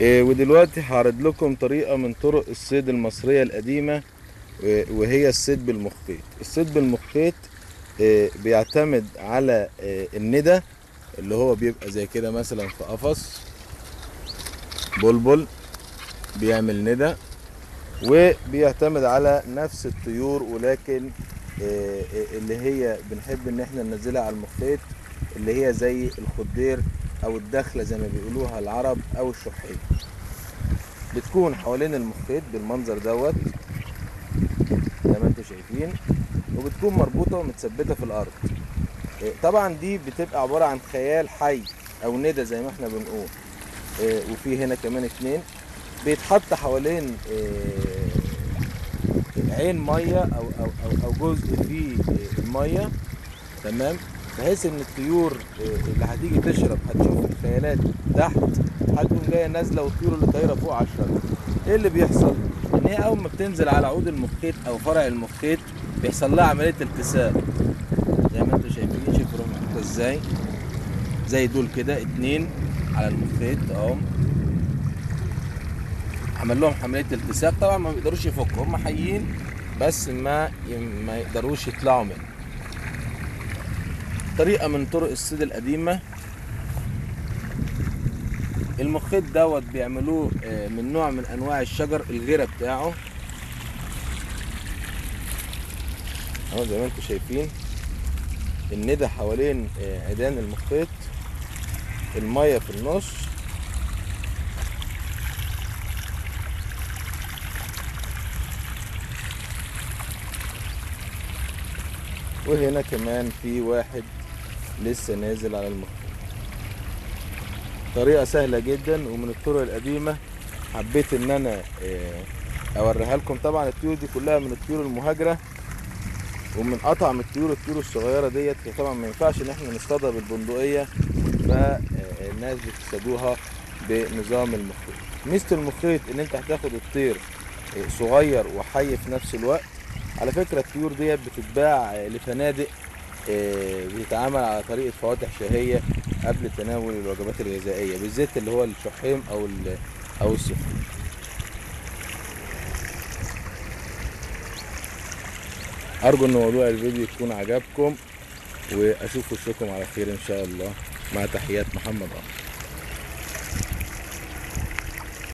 ودلوقتي هعرض لكم طريقة من طرق الصيد المصرية القديمة، وهي الصيد بالمخيط. الصيد بالمخيط بيعتمد على الندى، اللي هو بيبقى زي كده مثلا في قفص بلبل بيعمل ندى، وبيعتمد على نفس الطيور، ولكن اللي هي بنحب ان احنا ننزلها على المخيط، اللي هي زي الخدير او الدخلة زي ما بيقولوها العرب او الشحية. بتكون حوالين المخيط بالمنظر دوت زي ما انتم شايفين، وبتكون مربوطة ومتثبتة في الارض. طبعا دي بتبقى عبارة عن خيال حي او ندى زي ما احنا بنقول. وفي هنا كمان اتنين بيتحط حوالين عين ميه او جزء في الميه، تمام، بحيث ان الطيور اللي هتيجي تشرب هتشوف الخيالات تحت، هتقوم جايه نازله، والطيور اللي طايره فوق على الشجر. ايه اللي بيحصل؟ ان هي اول ما بتنزل على عود المخيط او فرع المخيط بيحصل لها عمليه التساء زي ما انتم شايفين. شوفوا محطوطه ازاي، زي دول كده اتنين على المخيط اهو، عمل لهم عمليه التساق. طبعا ما بيقدروش يفكوا، هم حيين بس ما يقدروش يطلعوا منه. طريقه من طرق الصيد القديمه. المخيط دوت بيعملوه من نوع من انواع الشجر، الغيره بتاعه اهو زي ما انتم شايفين. الندى حوالين عيدان المخيط، الميه في النص، وهنا كمان في واحد لسه نازل على المخيط. طريقة سهلة جدا ومن الطرق القديمة، حبيت ان انا اوريها لكم. طبعا الطيور دي كلها من الطيور المهاجرة ومن اطعم الطيور الصغيرة ديت. طبعا ما ينفعش ان احنا نصطادها بالبندقية، فالناس بتصطادوها بنظام المخيط. ميزة المخيط ان انت هتاخد الطير صغير وحي في نفس الوقت. على فكرة الطيور ديت بتتباع لفنادق بتتعامل على طريقة فواتح شهية قبل تناول الوجبات الغذائية، بالذات اللي هو الشحيم أو السفن. أرجو إن موضوع الفيديو يكون عجبكم، وأشوف وشكم على خير إن شاء الله. مع تحيات محمد